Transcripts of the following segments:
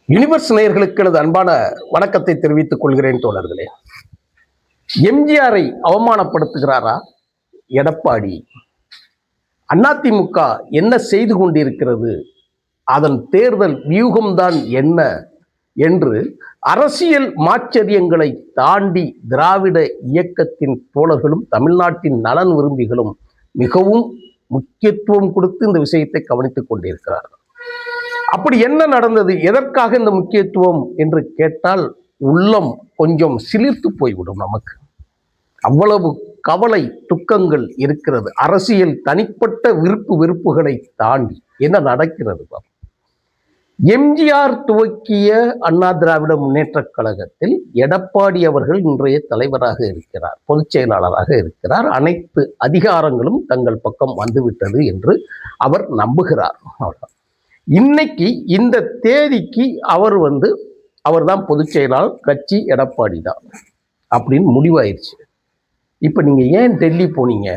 Universe நேயர்களுக்கு எனது அன்பான வணக்கத்தை தெரிவித்துக் கொள்கிறேன் தோழர்களே. எம்ஜிஆரை அவமானப்படுத்துகிறாரா எடப்பாடி? அதிமுக என்ன செய்து கொண்டிருக்கிறது, அதன் தேர்தல் வியூகம்தான் என்ன என்று அரசியல் மாச்சரியங்களை தாண்டி திராவிட இயக்கத்தின் தோழர்களும் தமிழ்நாட்டின் நலன் விரும்பிகளும் மிகவும் முக்கியத்துவம் கொடுத்து இந்த விஷயத்தை கவனித்துக் கொண்டிருக்கிறார்கள். அப்படி என்ன நடந்தது, எதற்காக இந்த முக்கியத்துவம் என்று கேட்டால் உள்ளம் கொஞ்சம் சிலிர்த்து போய்விடும். நமக்கு அவ்வளவு கவலை துக்கங்கள் இருக்கிறது. அரசியல் தனிப்பட்ட விருப்பு வெறுப்புகளை தாண்டி என்ன நடக்கிறது. எம்ஜிஆர் துவக்கிய அண்ணா திராவிட முன்னேற்ற கழகத்தில் எடப்பாடி அவர்கள் இன்றைய தலைவராக இருக்கிறார், பொதுச் செயலாளராக இருக்கிறார். அனைத்து அதிகாரங்களும் தங்கள் பக்கம் வந்துவிட்டது என்று அவர் நம்புகிறார். இன்னைக்கு இந்த தேதிக்கு அவர் தான் பொதுச் செயலாளர், கட்சி எடப்பாடி தான் அப்படின்னு முடிவாயிருச்சு. இப்ப நீங்க ஏன் டெல்லி போனீங்க?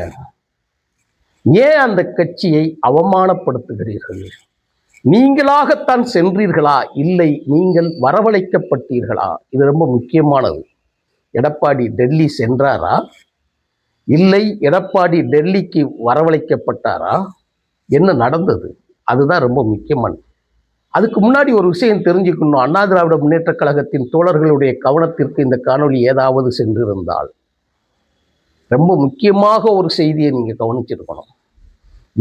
ஏன் அந்த கட்சியை அவமானப்படுத்துகிறீர்கள்? நீங்களாகத்தான் சென்றீர்களா, இல்லை நீங்கள் வரவழைக்கப்பட்டீர்களா? இது ரொம்ப முக்கியமானது. எடப்பாடி டெல்லி சென்றாரா, இல்லை எடப்பாடி டெல்லிக்கு வரவழைக்கப்பட்டாரா, என்ன நடந்தது? அதுதான் ரொம்ப முக்கியமானது. அதுக்கு முன்னாடி ஒரு விஷயம் தெரிஞ்சுக்கணும். அண்ணா திராவிட முன்னேற்ற கழகத்தின் தோழர்களுடைய கவனத்திற்கு இந்த காணொலி ஏதாவது சென்றிருந்தால் ரொம்ப முக்கியமாக ஒரு செய்தியை நீங்க கவனிச்சிருக்கணும்.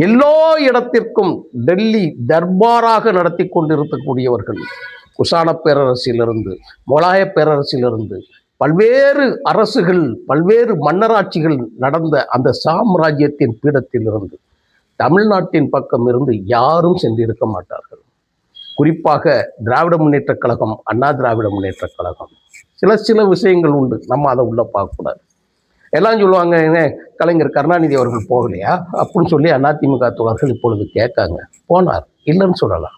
எல்லா இடத்திற்கும் டெல்லி தர்பாராக நடத்தி கொண்டிருக்கக்கூடியவர்கள், குஷான பேரரசிலிருந்து முகலாய பேரரசிலிருந்து பல்வேறு அரசுகள், பல்வேறு மன்னராட்சிகள் நடந்த அந்த சாம்ராஜ்யத்தின் பீடத்திலிருந்து தமிழ்நாட்டின் பக்கம் இருந்து யாரும் சென்றிருக்க மாட்டார்கள். குறிப்பாக திராவிட முன்னேற்ற கழகம், அண்ணா திராவிட முன்னேற்ற கழகம் சில விஷயங்கள் உண்டு, நம்ம அதை உள்ள பார்க்கக்கூடாது. எல்லாம் சொல்லுவாங்க, கலைஞர் கருணாநிதி அவர்கள் போகலையா அப்படின்னு சொல்லி அதிமுக தோழர்கள் இப்பொழுது கேட்காங்க. போனார், இல்லைன்னு சொல்லலாம்.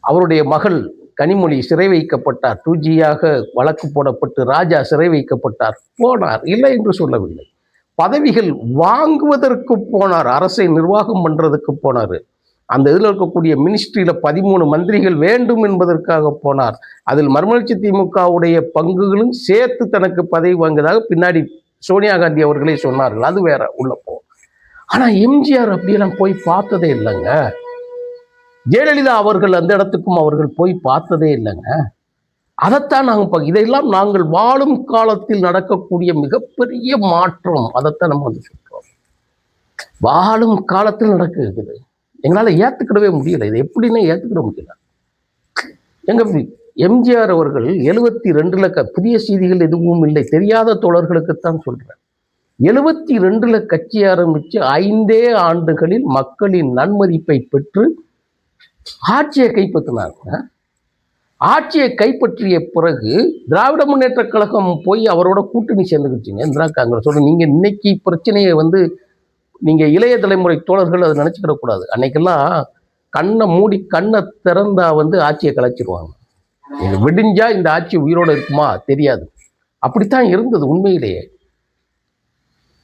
அவருடைய மகள் கனிமொழி சிறை வைக்கப்பட்டார், 2G வழக்கு போடப்பட்டு ராஜா சிறை வைக்கப்பட்டார், போனார், இல்லை என்று சொல்லவில்லை. பதவிகள் வாங்குவதற்கு போனார், அரசை நிர்வாகம் பண்றதுக்கு போனார். அந்த இதில் இருக்கக்கூடிய மினிஸ்ட்ரியில 13 மந்திரிகள் வேண்டும் என்பதற்காக போனார். அதில் மறுமலர்ச்சி திமுகவுடைய பங்குகளும் சேர்த்து தனக்கு பதவி வாங்குவதாக பின்னாடி சோனியா காந்தி அவர்களே சொன்னார்கள். அது வேற, உள்ள போ. ஆனா எம்ஜிஆர் அப்படியெல்லாம் போய் பார்த்ததே இல்லைங்க. ஜெயலலிதா அவர்கள் அந்த இடத்துக்கும் அவர்கள் போய் பார்த்ததே இல்லைங்க. அதைத்தான் நாங்கள் இதையெல்லாம் நாங்கள் வாழும் காலத்தில் நடக்கக்கூடிய மிகப்பெரிய மாற்றம். அதைத்தான் நம்ம சொல்றோம். வாழும் காலத்தில் நடக்குது. எங்களால் ஏற்றுக்கிடவே முடியல. இதை எப்படின்னா ஏற்றுக்கிட முடியல. எங்க எம்ஜிஆர் அவர்கள் 72 புதிய செய்திகள் எதுவும் இல்லை, தெரியாத தோழர்களுக்குத்தான் சொல்றேன். 72 கட்சி ஆரம்பித்து 5 ஆண்டுகளில் மக்களின் நன்மதிப்பை பெற்று ஆட்சியை கைப்பற்றினாங்க. ஆட்சியை கைப்பற்றிய பிறகு திராவிட முன்னேற்ற கழகம் போய் அவரோட கூட்டணி சேர்ந்துக்கிட்டீங்க, இந்திரா காங்கிரஸோட. நீங்க இன்னைக்கு பிரச்சனையை நீங்க இளைய தலைமுறை தோழர்கள் அதை நினைச்சுக்கிடக்கூடாது. அன்னைக்கெல்லாம் கண்ணை மூடி கண்ணை திறந்தா ஆட்சியை கலைச்சிருவாங்க. விடிஞ்சா இந்த ஆட்சி உயிரோட இருக்குமா தெரியாது. அப்படித்தான் இருந்தது உண்மையிலேயே.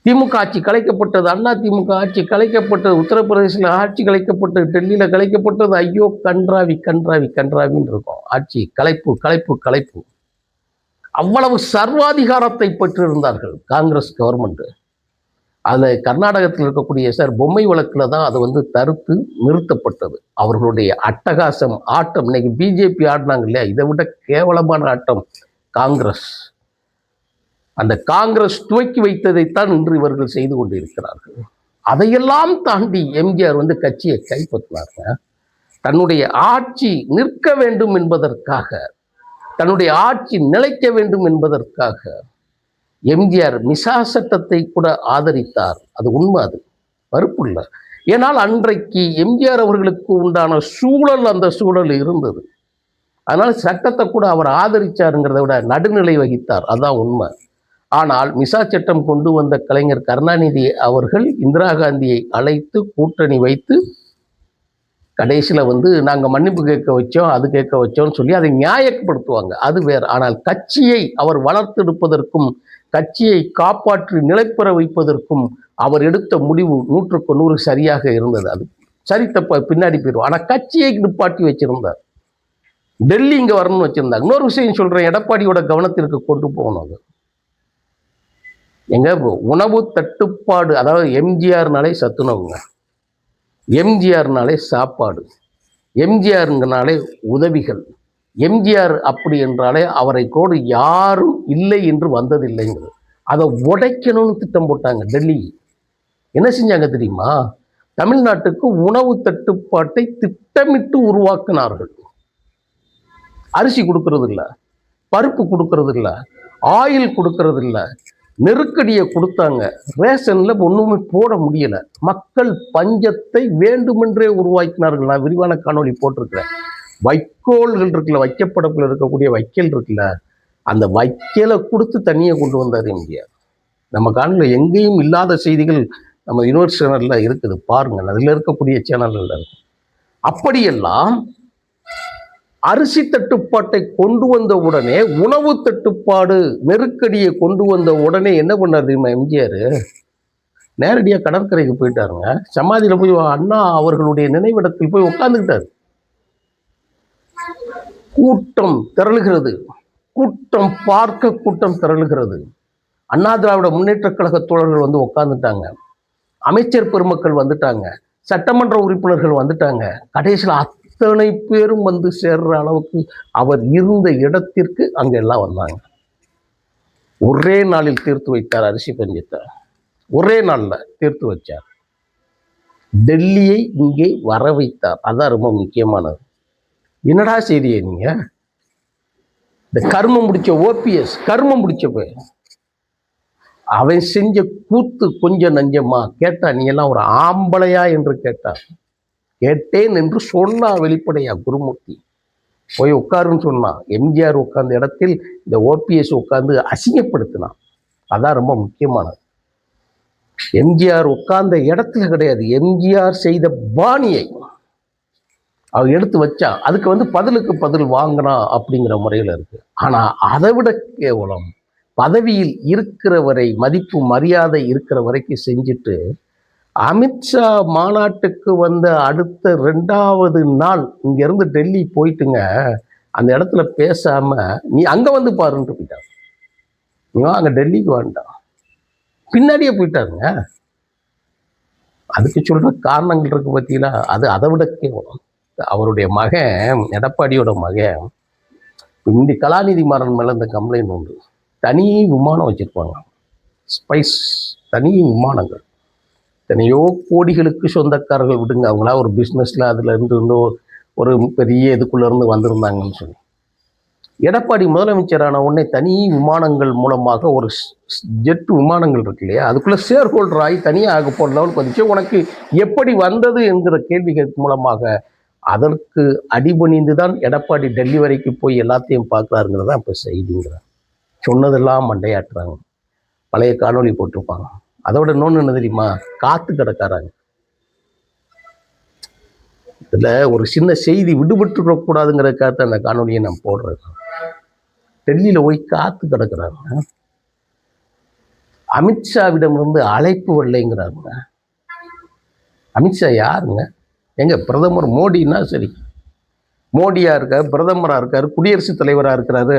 திமுக ஆட்சி கலைக்கப்பட்டது, அண்ணா திமுக ஆட்சி கலைக்கப்பட்டது, உத்தரப்பிரதேசில் ஆட்சி கலைக்கப்பட்டது, டெல்லியில கலைக்கப்பட்டது. ஐயோ கன்றாவி கன்றாவி கன்றாவின்னு இருக்கும். ஆட்சி கலைப்பு கலைப்பு கலைப்பு. அவ்வளவு சர்வாதிகாரத்தை பெற்றிருந்தார்கள் காங்கிரஸ் கவர்மெண்ட். அதில் கர்நாடகத்தில் இருக்கக்கூடிய பொம்மை வழக்கில் தான் அது தடுத்து நிறுத்தப்பட்டது. அவர்களுடைய அட்டகாசம் ஆட்டம், இன்னைக்கு பிஜேபி ஆடினாங்க இல்லையா, இதை விட கேவலமான ஆட்டம் காங்கிரஸ். அந்த காங்கிரஸ் துவக்கி வைத்ததைத்தான் இன்று இவர்கள் செய்து கொண்டிருக்கிறார்கள். அதையெல்லாம் தாண்டி எம்ஜிஆர் கட்சியை கைப்பற்றினாங்க. தன்னுடைய ஆட்சி நிற்க வேண்டும் என்பதற்காக, தன்னுடைய ஆட்சி நிலைக்க வேண்டும் என்பதற்காக எம்ஜிஆர் மிசா சட்டத்தை கூட ஆதரித்தார். அது உண்மை, அது மறுப்பு இல்லை. ஏனால் அன்றைக்கு எம்ஜிஆர் அவர்களுக்கு உண்டான சூழல், அந்த சூழல் இருந்தது. அதனால சட்டத்தை கூட அவர் ஆதரிச்சாருங்கிறத விட நடுநிலை வகித்தார், அதான் உண்மை. ஆனால் மிசா சட்டம் கொண்டு வந்த கலைஞர் கருணாநிதி அவர்கள் இந்திரா காந்தியை அழைத்து கூட்டணி வைத்து கடைசியில் நாங்கள் மன்னிப்பு கேட்க வச்சோம், அது கேட்க வச்சோம்னு சொல்லி அதை நியாயப்படுத்துவாங்க, அது வேறு. ஆனால் கட்சியை அவர் வளர்த்தெடுப்பதற்கும் கட்சியை காப்பாற்றி நிலைப்பெற வைப்பதற்கும் அவர் எடுத்த முடிவு 100க்கு 100 சரியாக இருந்தது. அது சரி தப்ப பின்னாடி போயிடும். ஆனால் கட்சியை நிப்பாட்டி வச்சிருந்தார். டெல்லி இங்க வரணும்னு வச்சிருந்தாங்க. இன்னொரு விஷயம் சொல்றேன், எடப்பாடியோட கவனத்திற்கு கொண்டு போகணும். அது எங்க உணவு தட்டுப்பாடு, அதாவது எம்ஜிஆர்னாலே சத்துணவுங்க, எம்ஜிஆர்னாலே சாப்பாடு, எம்ஜிஆருங்கனாலே உதவிகள், எம்ஜிஆர் அப்படி என்றாலே அவரை கோடு யாரும் இல்லை என்று வந்ததில்லைங்கிறது. அதை உடைக்கணும்னு திட்டம் போட்டாங்க. டெல்லி என்ன செஞ்சாங்க தெரியுமா? தமிழ்நாட்டுக்கு உணவு தட்டுப்பாட்டை திட்டமிட்டு உருவாக்கினார்கள். அரிசி கொடுக்கறது இல்லை, பருப்பு கொடுக்கறது இல்லை, ஆயில் கொடுக்கறது இல்லை, நெருக்கடியை கொடுத்தாங்க. ரேஷன்ல ஒண்ணுமே போட முடியல. மக்கள் பஞ்சத்தை வேண்டுமென்றே உருவாக்கினார்கள். நான் விரிவான காணொலி போட்டிருக்கிறேன். வைக்கோல்கள் இருக்குல்ல, வைக்கப்படப்பில் இருக்கக்கூடிய வைக்கல் இருக்குல்ல, அந்த வைக்கலை கொடுத்து தண்ணியை கொண்டு வந்தார் எம்ஜிஆர். நம்ம காணொலியில் எங்கேயும் இல்லாத செய்திகள் நம்ம யூனிவர்ஸ் சேனல்ல இருக்குது, பாருங்க, அதில் இருக்கக்கூடிய சேனல்கள் இருக்கு. அப்படியெல்லாம் அரிசி தட்டுப்பாட்டை கொண்டு வந்த உடனே, உணவு தட்டுப்பாடு நெருக்கடியை கொண்டு வந்த உடனே என்ன பண்ணார் தெரியுமா எம்ஜிஆர்? நேரடியாக கடற்கரைக்கு போயிட்டாருங்க. சமாதியில போய் அண்ணா அவர்களுடைய நினைவிடத்தில் போய் உட்கார்ந்துக்கிட்டாரு. கூட்டம் திரளுகிறது, கூட்டம் பார்க்க கூட்டம் திரளுகிறது. அண்ணா திராவிட முன்னேற்ற கழக தோழர்கள் வந்து உட்கார்ந்துட்டாங்க, அமைச்சர் பெருமக்கள் வந்துட்டாங்க, சட்டமன்ற உறுப்பினர்கள் வந்துட்டாங்க. கடைசியில் அத்தனை பேரும் வந்து சேர்ற அளவுக்கு அவர் இருந்த இடத்திற்கு அங்க எல்லாம் வந்தாங்க. ஒரே நாளில் தீர்த்து வைத்தார் அரிசி பஞ்சத்தை. ஒரே நாள்ல தீர்த்து வச்சார். டெல்லியை இங்கே வர வைத்தார். அதான் ரொம்ப முக்கியமானது. என்னடா செய்தியை நீங்க? இந்த கர்மம் முடிச்ச ஓபிஎஸ், கர்மம் முடிச்ச அவன் செஞ்ச கூத்து கொஞ்சம் நஞ்சமா? கேட்டா நீ எல்லாம் ஒரு ஆம்பளையா என்று கேட்டார். கேட்டேன் என்று சொன்னா வெளிப்படையா குருமூர்த்தி. போய் உட்காருன்னு சொன்னான். எம்ஜிஆர் உட்கார்ந்த இடத்தில் இந்த ஓபிஎஸ் உட்கார்ந்து அசிங்கப்படுத்தினான். அதான் ரொம்ப முக்கியமானது. எம்ஜிஆர் உட்கார்ந்த இடத்துல கிடையாது, எம்ஜிஆர் செய்த பாணியை அவர் எடுத்து வச்சா அதுக்கு வந்து பதிலுக்கு பதில் வாங்கினா அப்படிங்கிற முறையில் இருக்கு. ஆனா அதை விட கேவலம், பதவியில் இருக்கிற வரை, மதிப்பு மரியாதை இருக்கிற வரைக்கும் செஞ்சுட்டு, அமித்ஷா மாநாட்டுக்கு வந்த அடுத்த 2வது நாள் இங்கிருந்து டெல்லி போயிட்டுங்க, அந்த இடத்துல பேசாம நீ அங்க வந்து பாருன்ட்டு போயிட்டாங்க. நீ அங்க டெல்லிக்கு வேண்டாம், பின்னாடியே போயிட்டாருங்க. அதுக்கு சொல்ற காரணங்கள் இருக்கு பத்தியில. அது அதை விட கேவலம். அவருடைய மகன், எடப்பாடியோட மகன், இந்த கலாநிதி மாறன் மேல இந்த கம்ப்ளைண்ட் உண்டு. தனி விமானம் வச்சிருப்பாங்க, ஸ்பைஸ் தனி விமானங்கள், எத்தனையோ கோடிகளுக்கு சொந்தக்காரர்கள் விடுங்க, அவங்களா ஒரு பிஸ்னஸ்ல அதுல இருந்து ஒரு பெரிய இதுக்குள்ள இருந்து வந்திருந்தாங்கன்னு சொல்லி. எடப்பாடி முதலமைச்சரான உடனே தனி விமானங்கள் மூலமாக ஒரு ஜெட் விமானங்கள் இருக்கு இல்லையா, அதுக்குள்ள ஷேர் ஹோல்டர் ஆகி தனியாக போற லெவலுக்கு வந்துச்சு. உனக்கு எப்படி வந்தது என்கிற கேள்விகள் மூலமாக அதற்கு அடிபணிந்துதான் எடப்பாடி டெல்லி வரைக்கும் போய் எல்லாத்தையும் பார்க்கறாருங்கிறதா இப்ப செய்திங்கிறார். சொன்னதெல்லாம் மண்டையாட்டுறாங்க. பழைய காணொலி போட்டிருப்பாங்க. அதோட இன்னொன்று என்ன தெரியுமா? காத்து கிடக்காராங்க. இதுல ஒரு சின்ன செய்தி விடுபட்டு கூடாதுங்கிறதுக்காக அந்த காணொலியை நான் போடுறேன். டெல்லியில போய் காத்து கிடக்குறாங்க. அமித்ஷாவிடமிருந்து அழைப்பு வரலைங்கிறாங்க. அமித்ஷா யாருங்க? எங்க பிரதமர் மோடின்னா சரி, மோடியா இருக்காரு, பிரதமரா இருக்காரு, குடியரசுத் தலைவரா இருக்கிறாரு.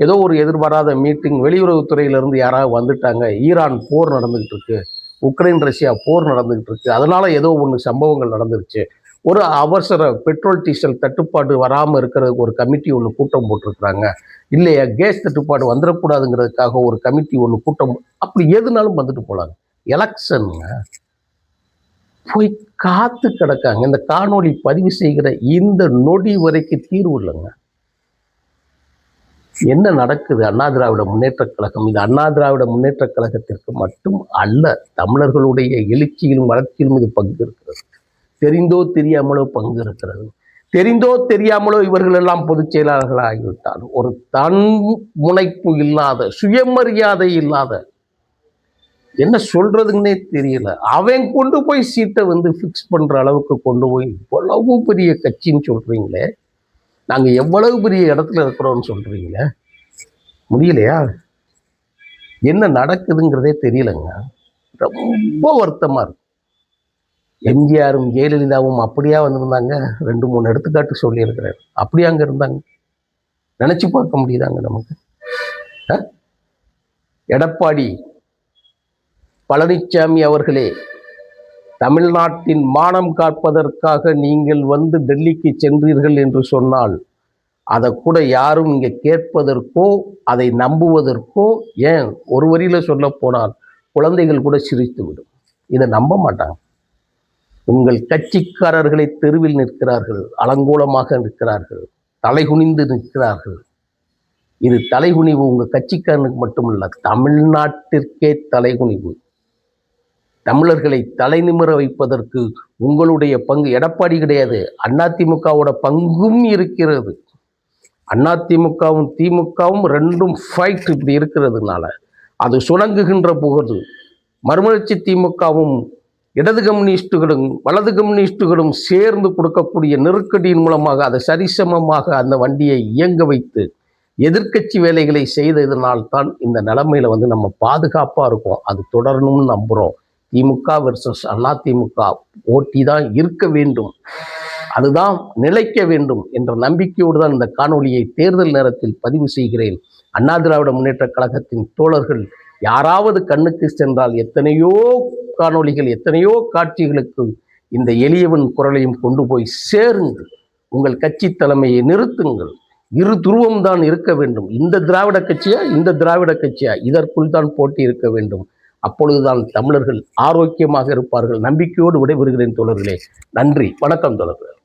ஏதோ ஒரு எதிர்பாராத மீட்டிங், வெளியுறவுத்துறையிலிருந்து யாராவது வந்துட்டாங்க, ஈரான் போர் நடந்துகிட்டு இருக்கு, உக்ரைன் ரஷ்யா போர் நடந்துகிட்டு இருக்கு, அதனால ஏதோ ஒன்று சம்பவங்கள் நடந்துருச்சு, ஒரு அவசர பெட்ரோல் டீசல் தட்டுப்பாடு வராமல் இருக்கிறதுக்கு ஒரு கமிட்டி ஒன்று கூட்டம் போட்டிருக்கிறாங்க, இல்லையா கேஸ் தட்டுப்பாடு வந்துடக்கூடாதுங்கிறதுக்காக ஒரு கமிட்டி ஒன்று கூட்டம், அப்படி எதுனாலும் வந்துட்டு போலாங்க. எலெக்ஷனுங்க, போய் காத்து கிடக்காங்க. இந்த காணொலி பதிவு செய்கிற இந்த நொடி வரைக்கும் தீர்வு இல்லைங்க. என்ன நடக்குது? அண்ணா திராவிட முன்னேற்ற கழகம், இது அண்ணா திராவிட முன்னேற்ற கழகத்திற்கு மட்டும் அல்ல, தமிழர்களுடைய எழுச்சியிலும் வளர்ச்சியிலும் இது பங்கு இருக்கிறது. தெரிந்தோ தெரியாமலோ பங்கு இருக்கிறது. தெரிந்தோ தெரியாமலோ இவர்கள் எல்லாம் பொதுச் செயலாளர்கள் ஆகிவிட்டால், ஒரு தன் முனைப்பு இல்லாத, சுயமரியாதை இல்லாத, என்ன சொல்றதுன்னே தெரியல, அவன் கொண்டு போய் சீட்டை வந்து ஃபிக்ஸ் பண்ற அளவுக்கு கொண்டு போய், இவ்வளவு பெரிய கட்சின்னு சொல்றீங்களே, நாங்க எவ்வளவு பெரிய இடத்துல இருக்கிறோம்னு சொல்றீங்களே, முடியலையா? என்ன நடக்குதுங்கிறதே தெரியலங்க. ரொம்ப வருத்தமா இருக்கு. எம்ஜிஆரும் ஜெயலலிதாவும் அப்படியா வந்திருந்தாங்க? 2-3 எடுத்துக்காட்டு சொல்லி இருக்கிறார். அப்படியே அங்க இருந்தாங்க. நினைச்சு பார்க்க முடியுதாங்க நமக்கு? எடப்பாடி பழனிசாமி அவர்களே, தமிழ்நாட்டின் மானம் காப்பதற்காக நீங்கள் வந்து டெல்லிக்கு சென்றீர்கள் என்று சொன்னால் அதை கூட யாரும் இங்கே கேட்பதற்கோ அதை நம்புவதற்கோ, ஏன் ஒரு வரியில சொல்ல போனால் குழந்தைகள் கூட சிரித்து விடும். இதை நம்ப மாட்டாங்க. உங்கள் கட்சிக்காரர்களை தெருவில் நிற்கிறார்கள், அலங்கோலமாக நிற்கிறார்கள், தலைகுனிந்து நிற்கிறார்கள். இது தலைகுனிவு உங்கள் கட்சிக்காரனுக்கு மட்டுமல்ல, தமிழ்நாட்டிற்கே தலைகுனிவு. தமிழர்களை தலை நிமிர வைப்பதற்கு உங்களுடைய பங்கு, எடப்பாடி கிடையாது, அதிமுகவோட பங்கும் இருக்கிறது. அதிமுகவும் திமுகவும் ரெண்டும் ஃபைட் இப்படி இருக்கிறதுனால அது சுணங்குகின்ற போது மறுமலர்ச்சி திமுகவும் இடது கம்யூனிஸ்டுகளும் வலது கம்யூனிஸ்டுகளும் சேர்ந்து கொடுக்கக்கூடிய நெருக்கடியின் மூலமாக அதை சரிசமமாக அந்த வண்டியை இயங்க வைத்து எதிர்க்கட்சி வேலைகளை செய்ததனால் தான் இந்த நிலைமையில வந்து நம்ம பாதுகாப்பாக இருக்கோம். அது தொடரணும்னு நம்புகிறோம். திமுக வெர்சஸ் அதிமுக போட்டி தான் இருக்க வேண்டும், அதுதான் நிலைக்க வேண்டும் என்ற நம்பிக்கையோடு தான் இந்த காணொலியை தேர்தல் நேரத்தில் பதிவு செய்கிறேன். அண்ணா திராவிட முன்னேற்ற கழகத்தின் தோழர்கள் யாராவது கண்ணுக்கு சென்றால் எத்தனையோ காணொலிகள், எத்தனையோ காட்சிகளுக்கு இந்த எளியவன் குரலையும் கொண்டு போய் சேருங்கள். உங்கள் கட்சி தலைமையை நிறுத்துங்கள். இரு துருவம் தான் இருக்க வேண்டும். இந்த திராவிட கட்சியா, இந்த திராவிட கட்சியா, இதற்குள் தான் போட்டி இருக்க வேண்டும். அப்பொழுதுதான் தமிழர்கள் ஆரோக்கியமாக இருப்பார்கள். நம்பிக்கையோடு விடைபெறுகிறேன் தோழர்களே. நன்றி, வணக்கம் தோழர்களே.